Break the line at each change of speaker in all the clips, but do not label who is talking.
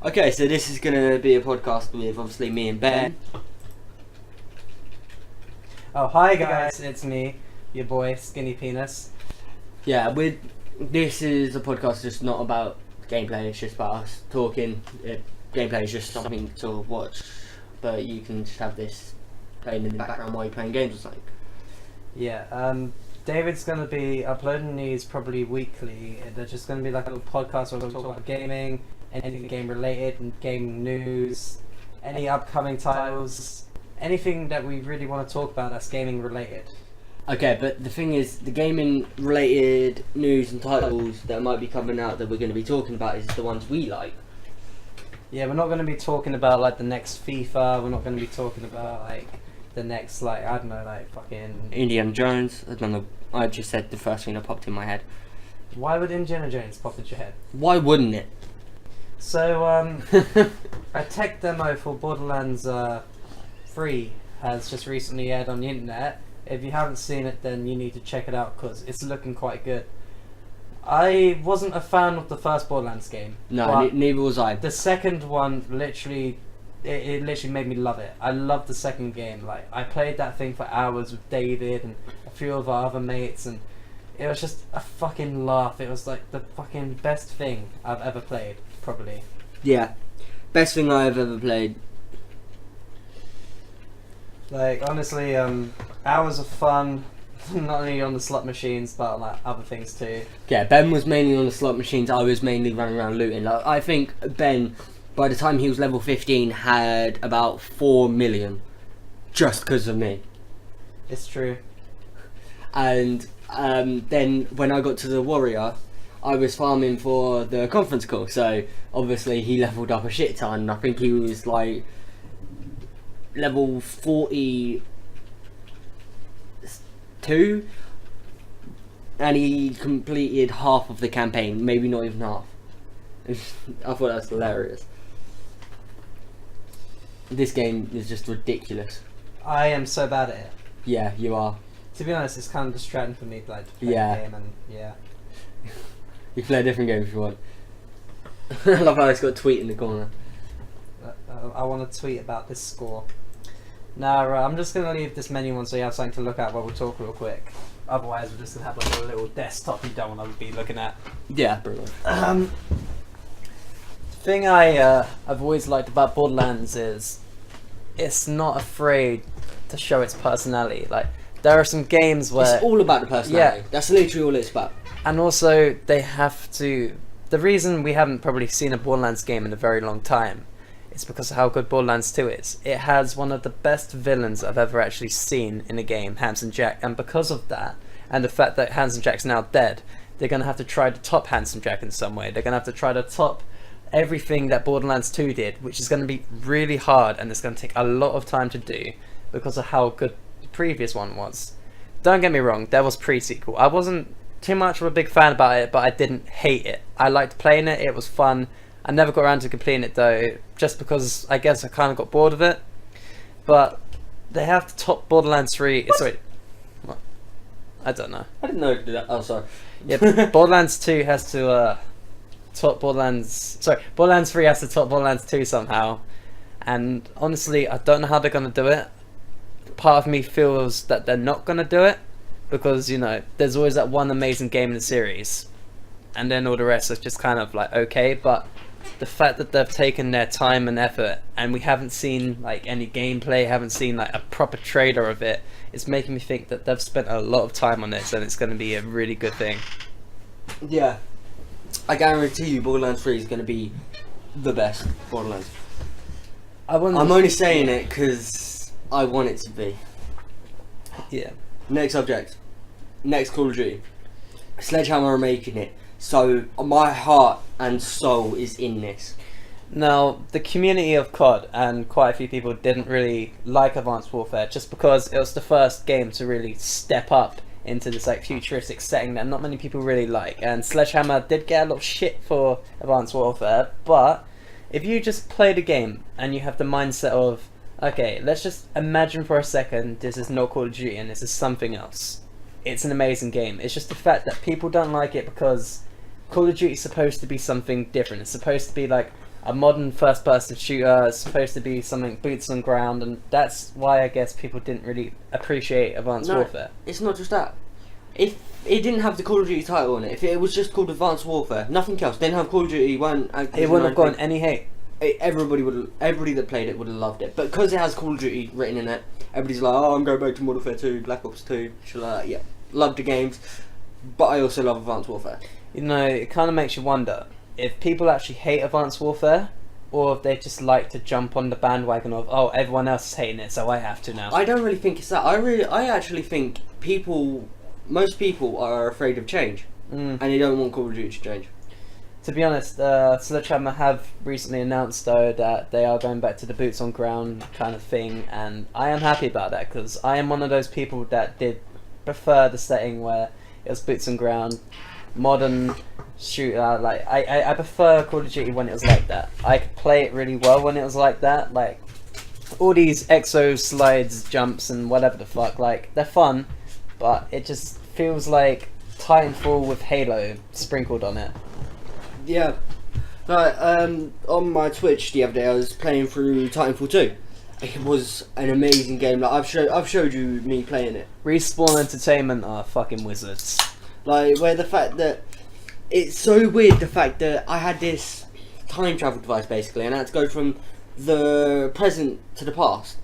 Okay, so this is going to be a podcast with obviously me and Ben.
Oh, hi guys, it's me, your boy, Skinny Penis.
Yeah, this is a podcast just not about gameplay, it's just about us talking. Gameplay is just something to watch, but you can just have this playing in the background while you're playing games or something.
Yeah, David's going to be uploading these probably weekly. They're just going to be like a little podcast where we'll talk about gaming, anything game related, and gaming news, any upcoming titles, anything that we really want to talk about that's gaming related.
Okay, but the thing is, the gaming related news and titles that might be coming out that we're going to be talking about is the ones we like.
Yeah, we're not going to be talking about like the next FIFA, we're not going to be talking about like the next, like, I don't know, like fucking
Indiana Jones, I don't know, I just said the first thing that popped in my head.
Why would Indiana Jones pop into your head?
Why wouldn't it?
So, a tech demo for Borderlands 3 has just recently aired on the internet. If you haven't seen it, then you need to check it out because it's looking quite good. I wasn't a fan of the first Borderlands game.
No, neither was I.
The second one literally, it literally made me love it. I loved the second game. Like, I played that thing for hours with David and a few of our other mates, and it was just a fucking laugh. It was like the fucking best thing I've ever played, probably.
Yeah, best thing I've ever played.
Like, honestly, hours of fun, not only on the slot machines, but on like other things too.
Yeah, Ben was mainly on the slot machines, I was mainly running around looting. Like, I think Ben, by the time he was level 15, had about 4 million. Just because of me.
It's true.
And then when I got to the warrior, I was farming for the conference call. So, obviously, he leveled up a shit ton. I think he was like level 42, and he completed half of the campaign, maybe not even half. I thought that's hilarious. This game is just ridiculous.
I am so bad at it.
Yeah, you are.
To be honest, it's kind of distracting for me, like, to play
Yeah.
the game, and yeah.
You can play a different game if you want. I love how it's got a tweet in the corner.
I want to tweet about this score. Now, I'm just going to leave this menu on so you have something to look at while we talk real quick. Otherwise, we're just going to have like a little desktop you don't want to be looking at.
Yeah, pretty much.
The thing I've always liked about Borderlands is it's not afraid to show its personality. Like, there are some games where...
It's all about the personality.
Yeah.
That's literally all it's about.
And also, they have to... The reason we haven't probably seen a Borderlands game in a very long time is because of how good Borderlands 2 is. It has one of the best villains I've ever actually seen in a game, Handsome Jack. And because of that, and the fact that Handsome Jack's now dead, they're going to have to try to top Handsome Jack in some way. They're going to have to try to top everything that Borderlands 2 did, which is going to be really hard, and it's going to take a lot of time to do because of how good the previous one was. Don't get me wrong, there was pre-sequel. I wasn't too much of a big fan about it, but I didn't hate it. I liked playing it, it was fun. I never got around to completing it though, just because I guess I kind of got bored of it. But they have to top Borderlands 3. Sorry, what? I don't know.
I didn't know to do that. Oh, sorry.
Yeah, Borderlands 2 has to top Borderlands. Sorry, Borderlands 3 has to top Borderlands 2 somehow. And honestly, I don't know how they're gonna do it. Part of me feels that they're not gonna do it because, you know, there's always that one amazing game in the series, and then all the rest is just kind of like okay. But the fact that they've taken their time and effort, and we haven't seen like any gameplay, haven't seen like a proper trailer of it, it's making me think that they've spent a lot of time on this, and it's going to be a really good thing.
Yeah. I guarantee you Borderlands 3 is going to be the best Borderlands. I'm only saying it because I want it to be.
Yeah.
Next subject. Next Call of Duty. Sledgehammer are making it. So my heart and soul is in this.
Now, the community of COD and quite a few people didn't really like Advanced Warfare just because it was the first game to really step up into this like futuristic setting that not many people really like. And Sledgehammer did get a lot of shit for Advanced Warfare, but if you just play the game and you have the mindset of, okay, let's just imagine for a second this is not Call of Duty and this is something else. It's an amazing game. It's just the fact that people don't like it because Call of Duty is supposed to be something different. It's supposed to be like a modern first-person shooter. It's supposed to be something boots on ground, and that's why I guess people didn't really appreciate Advanced
No,
Warfare.
it's not just that. If it didn't have the Call of Duty title on it, if it was just called Advanced Warfare, nothing else, didn't have Call of Duty,
It wouldn't have gotten any hate.
Everybody that played it would have loved it. But because it has Call of Duty written in it, everybody's like, oh, I'm going back to Modern Warfare 2, Black Ops 2, shit like that. Yeah, love the games, but I also love Advanced Warfare.
You know, it kind of makes you wonder if people actually hate Advanced Warfare, or if they just like to jump on the bandwagon of, oh, everyone else is hating it, so I have to now.
I don't really think it's that. I actually think most people are afraid of change, and they don't want Call of Duty to change.
To be honest, Sledgehammer have recently announced though that they are going back to the boots on ground kind of thing, and I am happy about that because I am one of those people that did prefer the setting where it was boots on ground, modern shooter. Like I prefer Call of Duty when it was like that. I could play it really well when it was like that. Like all these exo slides, jumps, and whatever the fuck. Like they're fun, but it just feels like Titanfall with Halo sprinkled on it.
Yeah. Like, on my Twitch the other day, I was playing through Titanfall 2. It was an amazing game. Like I've showed you me playing it.
Respawn Entertainment are fucking wizards.
Like where the fact that it's so weird, the fact that I had this time travel device basically, and I had to go from the present to the past,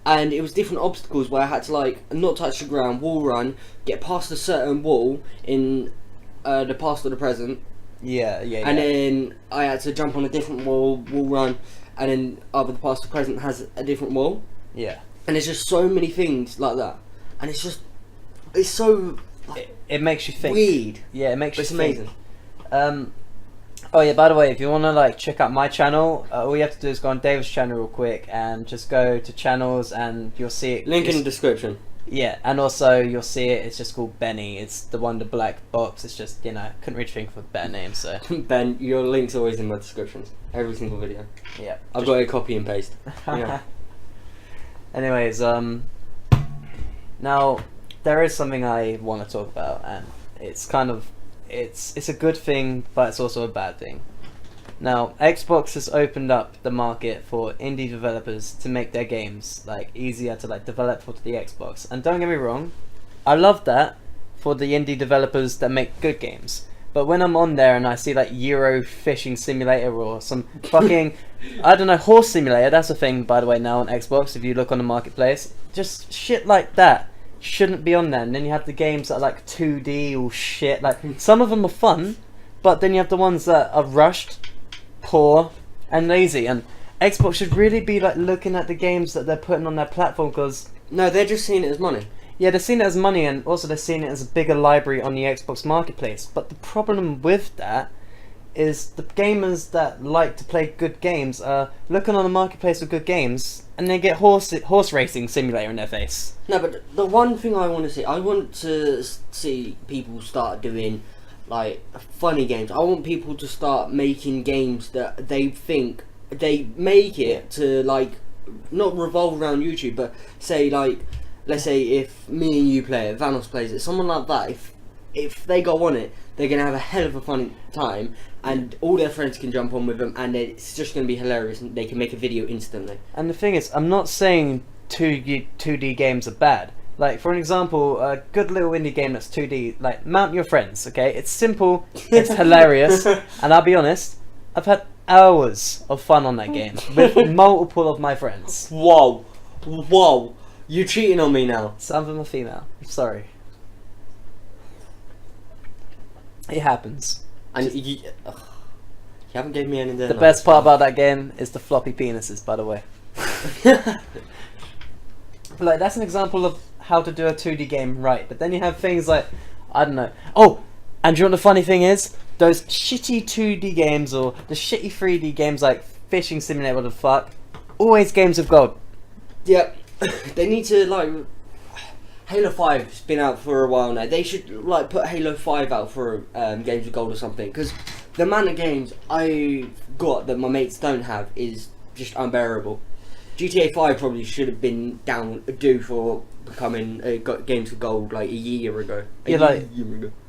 and it was different obstacles where I had to like not touch the ground, wall run, get past a certain wall in the past or the present.
Yeah.
And then I had to jump on a different wall run, and then the past or present has a different wall.
Yeah.
And there's just so many things like that, and it's so
It makes you think.
weird.
Yeah, it makes you
It's
think.
amazing.
Oh yeah, by the way, if you want to like check out my channel, all you have to do is go on David's channel real quick and just go to channels and you'll see it.
Link in the description.
Yeah, and also you'll see it. It's just called Benny. It's the one, the black box. It's just, you know, couldn't really think of a better name. So
Ben, your link's always in my descriptions. Every single video.
yeah,
I've got a copy and paste. Yeah.
Anyways, now there is something I want to talk about, and it's kind of it's a good thing, but it's also a bad thing. Now, Xbox has opened up the market for indie developers to make their games like easier to like develop for the Xbox. And don't get me wrong, I love that for the indie developers that make good games. But when I'm on there and I see like Euro Fishing Simulator or some fucking I don't know, horse simulator, that's a thing by the way now on Xbox if you look on the marketplace, just shit like that shouldn't be on there. And then you have the games that are like 2D or shit, like some of them are fun, but then you have the ones that are rushed, poor and lazy, and Xbox should really be like looking at the games that they're putting on their platform, because
No, they're just seeing it as money.
yeah, they're seeing it as money, and also they're seeing it as a bigger library on the Xbox marketplace. But the problem with that is the gamers that like to play good games are looking on the marketplace with good games and they get horse racing simulator in their face.
No, but the one thing I want to see people start doing like funny games. I want people to start making games that they think they make it to like not revolve around YouTube, but say like let's say if me and you play it, Vanos plays it, someone like that. If they go on it, they're gonna have a hell of a fun time, and all their friends can jump on with them, and it's just gonna be hilarious. And they can make a video instantly.
And the thing is, I'm not saying 2D games are bad. Like, for an example, a good little indie game that's 2D, like Mount Your Friends, okay? It's simple, it's hilarious, and I'll be honest, I've had hours of fun on that game with multiple of my friends.
Whoa, you cheating on me now?
Some of them are female. I'm sorry. It happens.
And you haven't given me any.
The best part about that game is the floppy penises, by the way. But like, that's an example of how to do a 2D game right. But then you have things like, I don't know. Oh, and do you know what the funny thing is? Those shitty 2D games or the shitty 3D games like Fishing Simulator, what the fuck? Always games of gold.
Yeah, they need to like. Halo 5's been out for a while now. They should like put Halo 5 out for Games of Gold or something, because the amount of games I got that my mates don't have is just unbearable. GTA 5 probably should have been due for becoming Games of Gold like a year ago.
Yeah,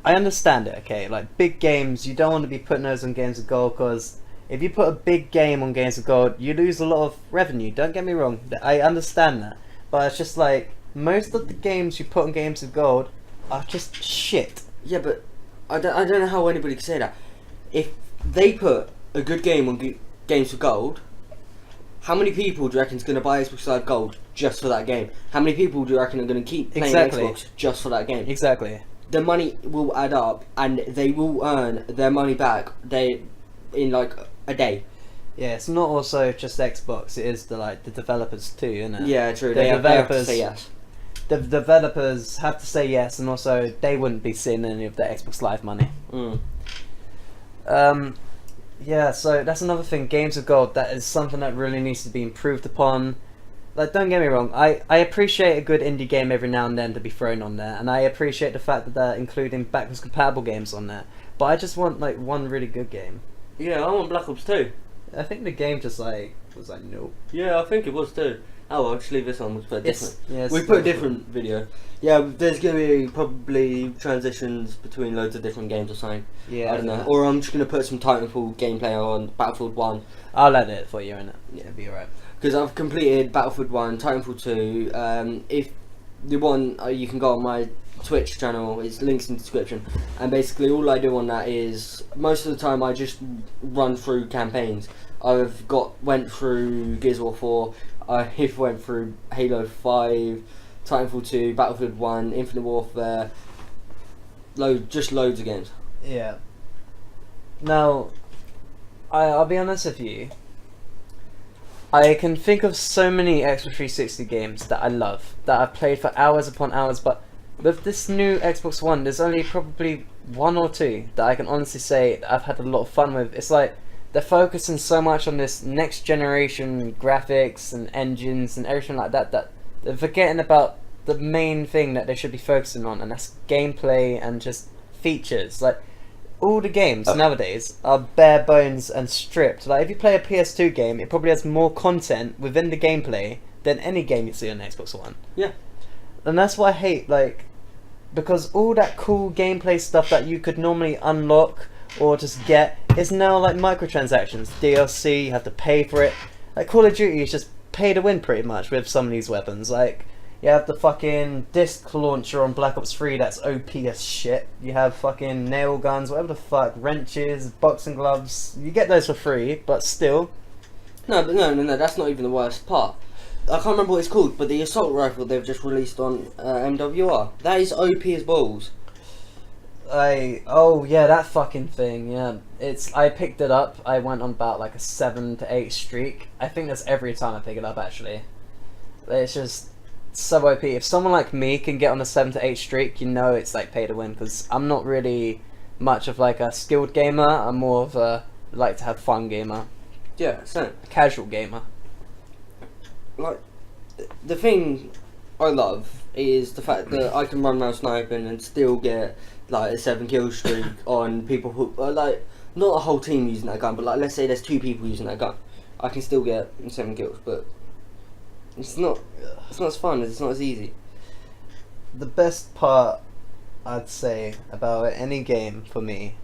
I understand it, okay? Like, big games, you don't want to be putting those on Games of Gold because if you put a big game on Games of Gold, you lose a lot of revenue. Don't get me wrong, I understand that, but it's just like most of the games you put on Games of Gold are just shit.
Yeah, but I don't know how anybody can say that. If they put a good game on Games for Gold, how many people do you reckon is going to buy Xbox Live Gold just for that game? How many people do you reckon are going to keep playing Xbox just for that game?
Exactly.
The money will add up, and they will earn their money back. In like a day.
Yeah, it's not also just Xbox. It is the developers too, isn't it?
Yeah, true.
The
They have to say yes.
The developers have to say yes, and also they wouldn't be seeing any of the Xbox Live money. Yeah, so that's another thing. Games of Gold, that is something that really needs to be improved upon. Like, don't get me wrong, I appreciate a good indie game every now and then to be thrown on there, and I appreciate the fact that they're including backwards compatible games on there. But I just want like one really good game.
Yeah, I want Black Ops 2.
I think the game just was like nope.
Yeah, I think it was too. Oh, well, I'll just leave this on. We'll put a different. We put a
still
different video. Yeah, there's going to be probably transitions between loads of different games or something.
Yeah,
I don't know. Or I'm just going to put some Titanfall gameplay on Battlefield 1.
I'll edit it for you, innit? Yeah, it'll be alright.
Because I've completed Battlefield 1, Titanfall 2. If you want, you can go on my Twitch channel, it's links in the description, and basically all I do on that is most of the time I just run through campaigns. Went through Gears of War 4, I went through Halo 5, Titanfall 2, Battlefield 1, Infinite Warfare, just loads of games.
Yeah. Now, I'll be honest with you, I can think of so many Xbox 360 games that I love, that I've played for hours upon hours, but with this new Xbox One, there's only probably one or two that I can honestly say that I've had a lot of fun with. It's like they're focusing so much on this next generation graphics and engines and everything like that, that they're forgetting about the main thing that they should be focusing on, and that's gameplay and just features. Like, all the games nowadays are bare bones and stripped. Like, if you play a PS2 game, it probably has more content within the gameplay than any game you see on Xbox One.
Yeah.
And that's what I hate, like, because all that cool gameplay stuff that you could normally unlock or just get is now like microtransactions, DLC, you have to pay for it. Like, Call of Duty is just pay to win pretty much with some of these weapons. Like, you have the fucking disc launcher on Black Ops 3 that's OP as shit. You have fucking nail guns, whatever the fuck, wrenches, boxing gloves. You get those for free, but still.
No, that's not even the worst part. I can't remember what it's called, but the assault rifle they've just released on MWR, that is OP as balls.
Oh yeah, that fucking thing. Yeah, I picked it up. I went on about like a 7 to 8 streak. I think that's every time I pick it up actually. It's just so OP. If someone like me can get on a 7 to 8 streak, you know it's like pay to win. Because I'm not really much of like a skilled gamer. I'm more of a like to have fun gamer.
Yeah, same.
A casual gamer.
Like, the thing I love is the fact that I can run around sniping and still get like a 7 kill streak on people who are like not a whole team using that gun, but like let's say there's 2 people using that gun, I can still get 7 kills, but it's not as fun, it's not as easy.
The best part I'd say about any game for me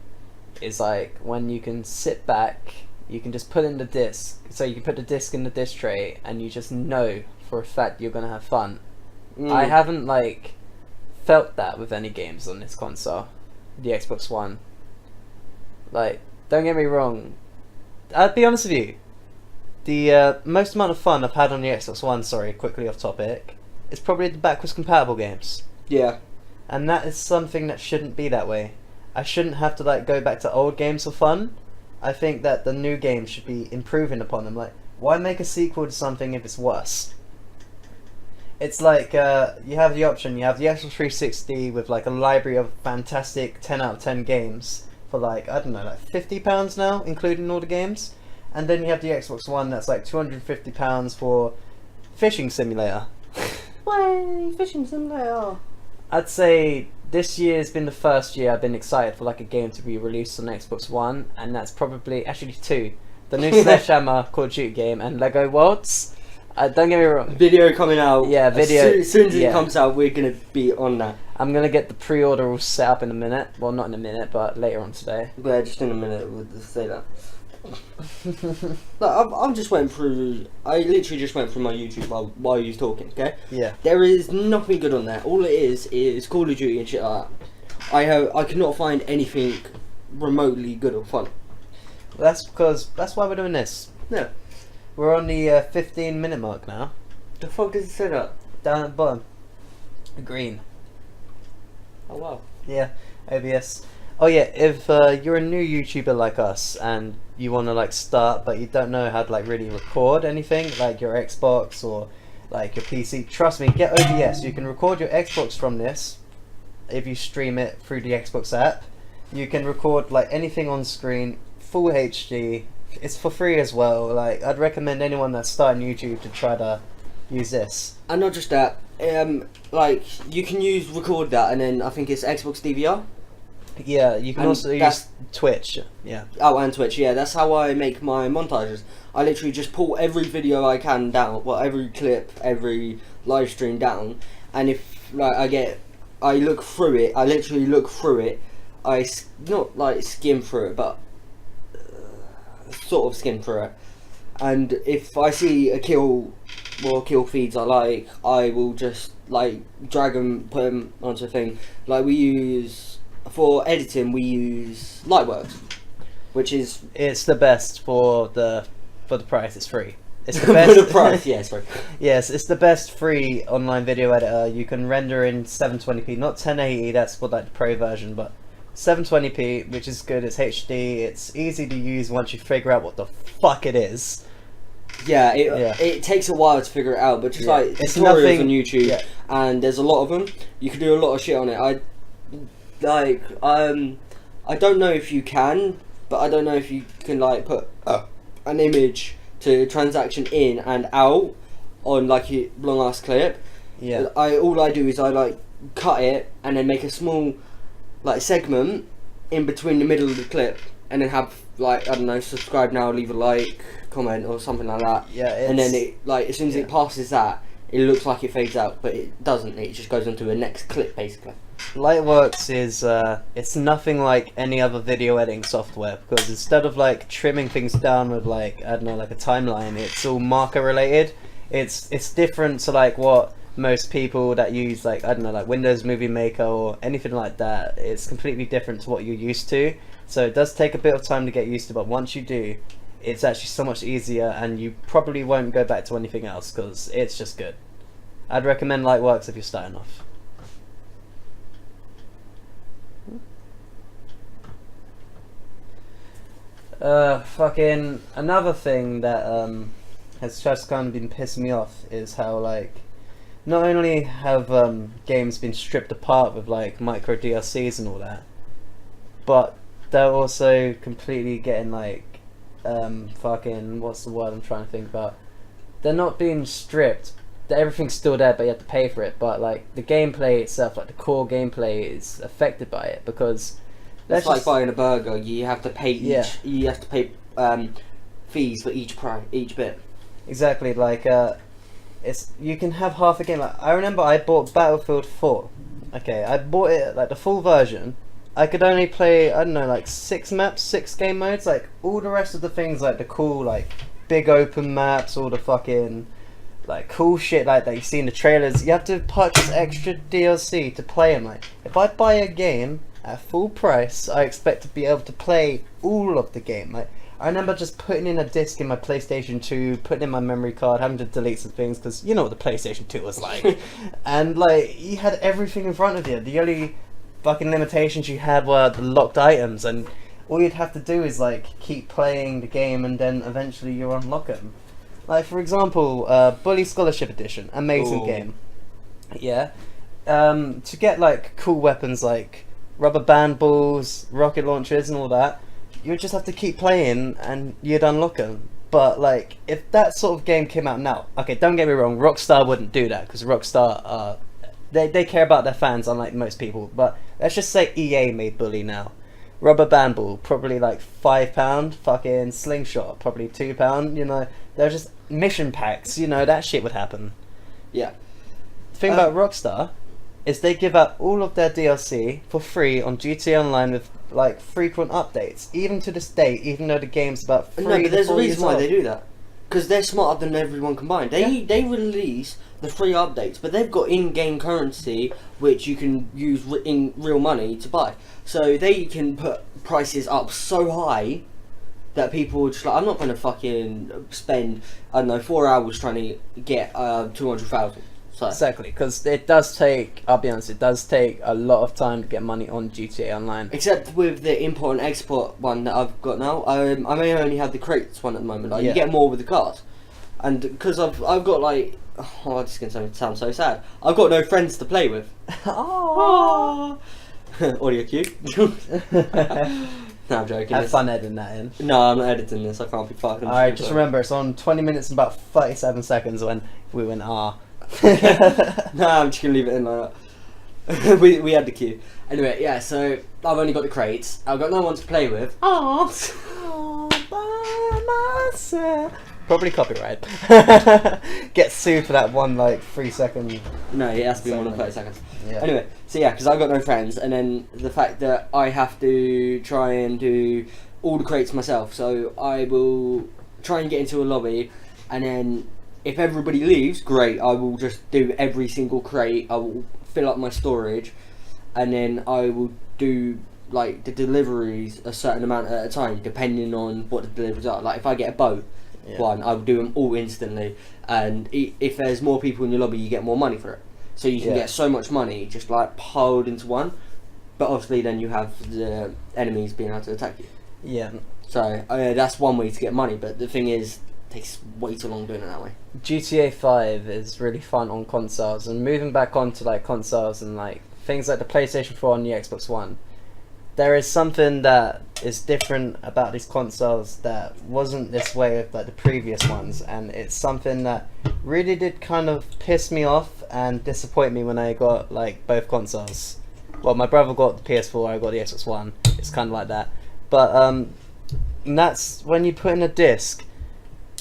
is like when you can sit back, you can just put in the disc, so you can put the disc in the disc tray and you just know for a fact you're gonna have fun. I haven't like felt that with any games on this console, the Xbox One. Like, don't get me wrong, I'll be honest with you, the most amount of fun I've had on the Xbox One, sorry, quickly off topic, is probably the backwards compatible games.
Yeah.
And that is something that shouldn't be that way. I shouldn't have to like go back to old games for fun. I think that the new games should be improving upon them. Like, why make a sequel to something if it's worse? It's like, you have the option, you have the Xbox 360 with like a library of fantastic 10 out of 10 games for like, I don't know, like £50 now, including all the games. And then you have the Xbox One that's like £250 for Fishing Simulator.
Why, Fishing Simulator?
I'd say this year's been the first year I've been excited for like a game to be released on Xbox One, and that's probably actually 2. The new Sledgehammer Call of Duty game and Lego Worlds. Don't get me wrong.
Video coming out.
Yeah, video.
As soon as it comes out, we're gonna be on that.
I'm gonna get the pre-order all set up in a minute. Well, not in a minute, but later on today.
Yeah, just in a minute we'll just say that. Like, I've just went through. I literally just went through my YouTube while you was talking. Okay.
Yeah.
There is nothing good on there. All it is Call of Duty and shit like that. I could not find anything remotely good or fun.
That's why we're doing this.
Yeah.
We're on the 15-minute mark now.
The fuck does it say that?
Down at the bottom. Green.
Oh wow.
Yeah. OBS. Oh yeah, if you're a new YouTuber like us and you want to like start but you don't know how to like really record anything, like your Xbox or like your PC, trust me, get OBS. You can record your Xbox from this if you stream it through the Xbox app. You can record like anything on screen, full HD. It's for free as well. Like, I'd recommend anyone that's starting YouTube to try to use this.
And not just that. Like you can record that, and then I think it's Xbox DVR.
Yeah, you can
And
also use Twitch. Yeah.
Oh, and Twitch. Yeah, that's how I make my montages. I literally just pull every video I can down, well, every clip, every live stream down, and if like I look through it. I literally look through it. Not like skim through it, but sort of skim through it. And if I see a kill feeds I like, I will just like drag them, put them onto a thing. Like for editing, we use Lightworks, which is
It's the best for the price. It's free. It's the best
for the price. Yeah, sorry.
Yes, it's the best free online video editor. You can render in 720p, not 1080. That's for like the pro version, but 720p, which is good. It's HD. It's easy to use once you figure out what the fuck it is.
Yeah, it takes a while to figure it out, but just like
It's
tutorials
nothing-
on YouTube,
yeah.
and there's a lot of them. You can do a lot of shit on it. I don't know if you can, but I don't know if you can like put an image to transaction in and out on like a long ass clip.
Yeah.
All I do is I like cut it and then make a small like segment in between the middle of the clip, and then have like, I don't know, subscribe now, leave a like, comment or something like that.
Yeah,
and then it like as soon as
yeah.
it passes that, it looks like it fades out, but it doesn't. It just goes onto a next clip basically.
Lightworks is it's nothing like any other video editing software, because instead of like trimming things down with like, I don't know, like a timeline, it's all marker related. It's different to like what most people that use like, I don't know, like Windows Movie Maker or anything like that. It's completely different to what you're used to. So it does take a bit of time to get used to, but once you do, it's actually so much easier, and you probably won't go back to anything else because it's just good. I'd recommend Lightworks if you're starting off. Fucking another thing that has just kind of been pissing me off is how like not only have games been stripped apart with like micro DLCs and all that, but they're also completely getting like fucking, what's the word I'm trying to think about? They're not being stripped. Everything's still there, but you have to pay for it. But like the gameplay itself, like the core gameplay, is affected by it because
It's like buying a burger. You have to pay each.
Yeah.
You have to pay fees for each bit.
Exactly, like it's, you can have half a game. Like I remember I bought Battlefield 4. Okay, I bought it like the full version. I could only play, I don't know, like 6 maps, 6 game modes. Like all the rest of the things, like the cool like big open maps, all the fucking like cool shit like that you see in the trailers, you have to purchase extra DLC to play them. Like if I buy a game at full price, I expect to be able to play all of the game. Like I remember just putting in a disc in my PlayStation 2, putting in my memory card, having to delete some things because you know what the PlayStation 2 was like. And like you had everything in front of you. The only fucking limitations you had were the locked items, and all you'd have to do is like keep playing the game, and then eventually you unlock them. Like for example, Bully Scholarship Edition, amazing
Ooh.
game. Yeah. To get like cool weapons like rubber band balls, rocket launchers, and all that, you would just have to keep playing, and you'd unlock them. But like, if that sort of game came out now, okay, don't get me wrong, Rockstar wouldn't do that because Rockstar, they care about their fans, unlike most people. But let's just say EA made Bully now. Rubber band ball, probably like £5. Fucking slingshot, probably £2. You know, they're just mission packs. You know, that shit would happen.
Yeah.
The thing about Rockstar is they give out all of their DLC for free on GTA Online with like frequent updates. Even to this day, even though the game's about 3
No, but there's
to
a
4
reason
years
why
old.
they do that. Because they're smarter than everyone combined. They release the free updates, but they've got in-game currency which you can use in real money to buy. So they can put prices up so high that people are just like, I'm not going to fucking spend, I don't know, 4 hours trying to get 200,000. So
Exactly, because it does take, I'll be honest, it does take a lot of time to get money on GTA Online.
except with the import and export one that I've got now, I may only have the crates one at the moment. Like,
Yeah.
you get more with the cards, and because I've got like, oh, this is gonna sound so sad. I've got no friends to play with.
Oh.
Audio cue. No, I'm joking.
Have fun editing that in.
No, I'm not editing this. I can't be fucking.
Alright, just remember, it's on 20 minutes and about 37 seconds when we went, ah.
No, I'm just gonna leave it in like that. we had the queue. Anyway, yeah. So I've only got the crates. I've got no one to play with.
All by myself. Probably copyright. Get sued for that one like 3 second.
No, it has to be more than
Segment.
30 seconds.
Yeah.
Anyway, so yeah, because I've got no friends, and then the fact that I have to try and do all the crates myself, so I will try and get into a lobby, and then if everybody leaves, great, I will just do every single crate, I will fill up my storage, and then I will do like the deliveries a certain amount at a time, depending on what the deliveries are. Like if I get a boat,
Yeah.
one, I will do them all instantly, and if there's more people in your lobby, you get more money for it. So you can
Yeah.
get so much money just like piled into one, but obviously then you have the enemies being able to attack you.
Yeah.
So that's one way to get money, but the thing is, it takes way too long doing it that way.
GTA 5 is really fun on consoles, and moving back onto like consoles and like things like the PlayStation 4 and the Xbox One, there is something that is different about these consoles that wasn't this way with like the previous ones, and it's something that really did kind of piss me off and disappoint me when I got like both consoles. Well, my brother got the PS4, I got the Xbox One. It's kind of like that, but and that's when you put in a disc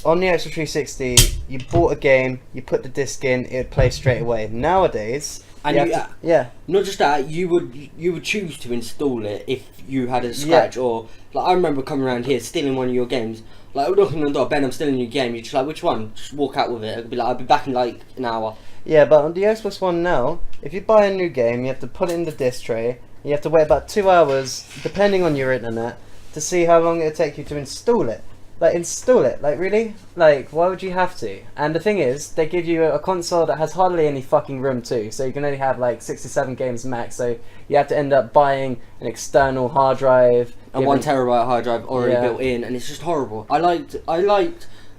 on the Xbox 360. You bought a game, you put the disc in, it would play straight away. Nowadays,
And
you
you,
have to- yeah.
not just that, you would choose to install it if you had a scratch, or like I remember coming around here stealing one of your games. Like I'm knocking on the door, Ben, I'm stealing your game. You're just like, which one? Just walk out with it. I'd be like, I'll be back in like an hour.
Yeah, but on the Xbox One now, if you buy a new game, you have to put it in the disc tray. You have to wait about 2 hours, depending on your internet, to see how long it'll take you to install it. Like, install it. Like, really? Like, why would you have to? And the thing is, they give you a console that has hardly any fucking room too, so you can only have like 67 games max, so you have to end up buying an external hard drive.
And
given-
1 terabyte hard drive already
Yeah.
built in, and it's just horrible. I liked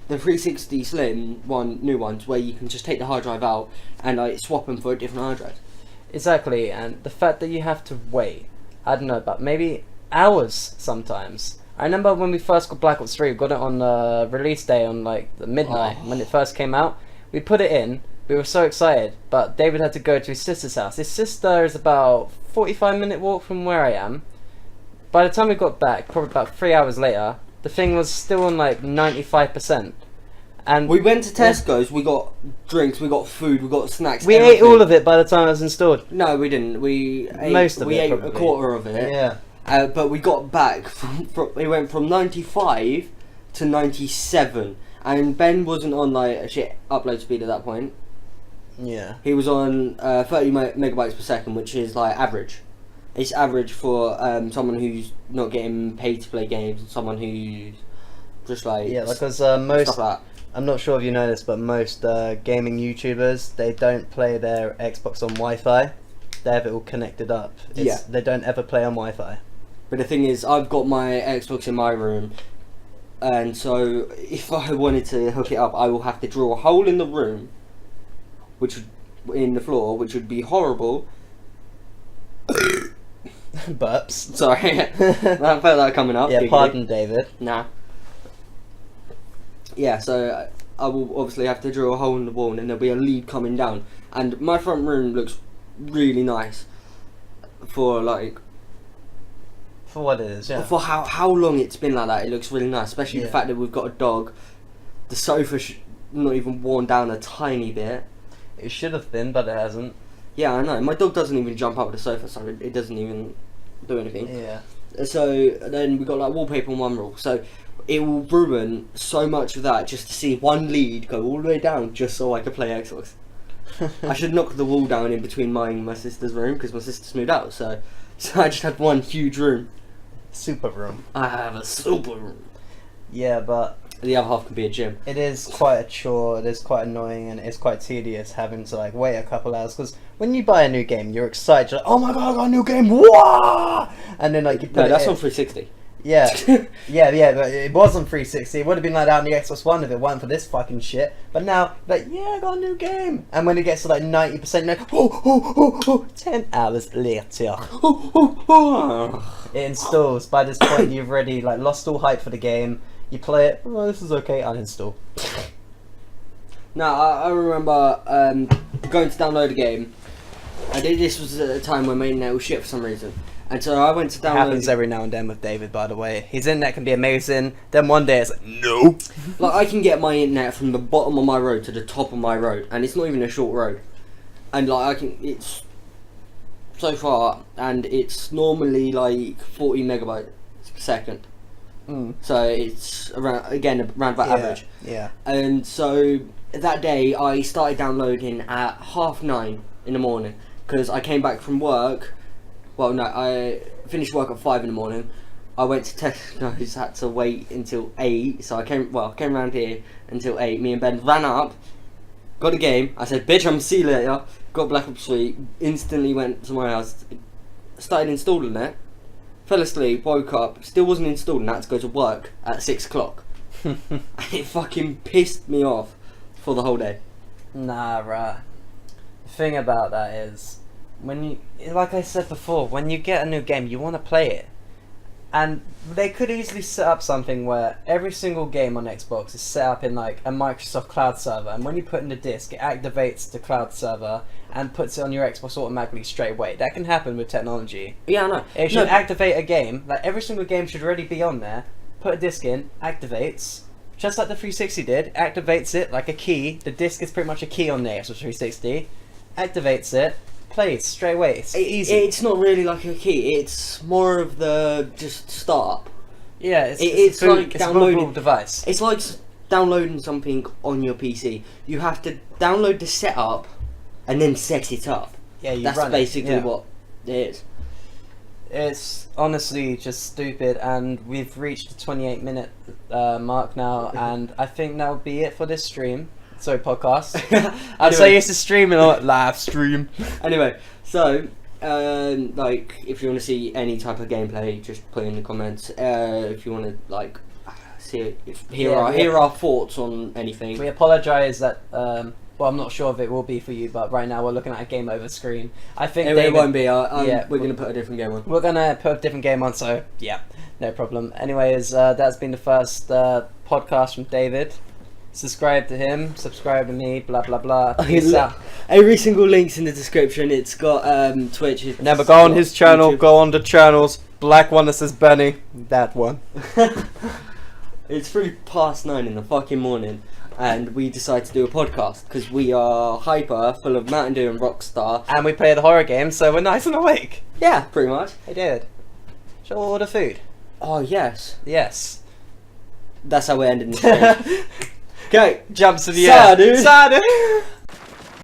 the 360 Slim new ones where you can just take the hard drive out and like swap them for a different hard drive.
Exactly, and the fact that you have to wait, I don't know, about maybe hours sometimes. I remember when we first got Black Ops 3, we got it on release day on like the midnight when it first came out. We put it in, we were so excited, but David had to go to his sister's house. His sister is about 45-minute walk from where I am. By the time we got back, probably about 3 hours later, the thing was still on like 95%. And
We went to Tesco's, we got drinks, we got food, we got snacks.
we ate
everything.
all of it by the time it was installed.
No, we didn't. We ate,
Most of
we
it,
ate a
probably.
quarter of it.
Yeah.
But we got back from we went from 95 to 97, and Ben wasn't on like a shit upload speed at that point.
Yeah.
He was on 30 megabytes per second, which is like average. It's average for someone who's not getting paid to play games, and someone who's just like
Yeah, because
stuff
most,
like that.
I'm not sure if you know this, but most gaming YouTubers, they don't play their Xbox on Wi-Fi. They have it all connected up.
Yeah.
They don't ever play on Wi-Fi.
But the thing is, I've got my Xbox in my room, and so if I wanted to hook it up, I will have to drill a hole in the room, in the floor, which would be horrible.
Burps.
Sorry, I felt that coming up.
Yeah,
giggly.
pardon, David.
Nah. Yeah, so I will obviously have to drill a hole in the wall, and then there'll be a lead coming down. And my front room looks really nice for like
For what it is, yeah.
for how long it's been like that. It looks really nice, especially the
Yeah.
fact that we've got a dog. The sofa not even worn down a tiny bit.
It should have been, but it hasn't.
Yeah, I know. My dog doesn't even jump up the sofa, so it doesn't even do anything.
Yeah.
So then we got like wallpaper on one rule. So it will ruin so much of that just to see one lead go all the way down just so I could play Xbox. I should knock the wall down in between mine and my sister's room because my sister's moved out. So I just had one huge room.
Super room.
I have a super room.
Yeah, but
The other half can be a gym.
it is quite a chore. It is quite annoying, and it's quite tedious having to like wait a couple hours. Because when you buy a new game, you're excited. You're like, oh my god, I got a new game! Wah! And then like you put
No,
it
that's
in.
on 360.
Yeah, yeah, but it was on 360. It would have been like that on the Xbox One if it weren't for this fucking shit. But now, like, yeah, I got a new game. And when it gets to like 90%, like, 10 hours later, it installs. By this point, you've already like lost all hype for the game. You play it, oh, this is okay, uninstall.
No, I remember going to download a game. This was at a time when my internet was shit for some reason. And so I went to download...
Happens every now and then with David, by the way. His internet can be amazing, then one day it's like, no.
Like, I can get my internet from the bottom of my road to the top of my road, and it's not even a short road. And like, it's so far, and it's normally like 40 megabytes per second. So it's around about average.
Yeah.
And so that day I started downloading at 9:30 in the morning because I came back from work. Well, no, I finished work at 5 in the morning. I went to Tesco's, had to wait until 8. So I came around here until 8. Me and Ben ran up, got a game. I said, "Bitch, I'm see you later." Got Black Ops 3. Instantly went to my house, started installing it. Fell asleep, woke up, still wasn't installed, and had to go to work at 6 o'clock. It fucking pissed me off for the whole day.
Nah, right. The thing about that is, when you, like I said before, when you get a new game, you want to play it. And they could easily set up something where every single game on Xbox is set up in like a Microsoft cloud server, and when you put in the disc, it activates the cloud server and puts it on your Xbox automatically straight away. That can happen with technology.
Yeah, I know.
It should activate a game, like every single game should already be on there, put a disc in, activates, just like the 360 did, activates it like a key. The disc is pretty much a key on the Xbox 360, activates it, plays straight away. It's easy.
It's not really like a key. It's more of the just start.
Yeah,
it's
a
like
it's
downloading
a bootable device.
It's like downloading something on your PC. You have to download the setup and then set it up.
Yeah, you
That's
run
basically
it. Yeah.
what it is.
It's honestly just stupid, and we've reached the 28-minute mark now, and I think that'll be it for this stream. Sorry, podcast. I'm so
Anyway.
used to streaming, like live stream.
Anyway, so like if you want to see any type of gameplay, just put in the comments. If you want to like see it, here are our thoughts on anything.
We apologise that. Well, I'm not sure if it will be for you, but right now we're looking at a game over screen. I think
It won't be.
yeah,
we're gonna put a different game on.
We're gonna put a different game on, so yeah, no problem. Anyways, that's been the first podcast from David. Subscribe to him, subscribe to me, blah blah blah. Peace out.
Every single link's in the description. It's got Twitch.
Remember, go on his channel, go on the channels. Black one that says Benny, that one.
It's 9:03 in the fucking morning, and we decide to do a podcast because we are hyper, full of Mountain Dew and Rockstar.
And we play the horror game, so we're nice and awake.
Yeah, pretty much.
Hey, David, shall we order food?
Oh yes,
Yes.
that's how we're ending the stream. Okay,
Jumps to the
Sadu.
air. Sadu.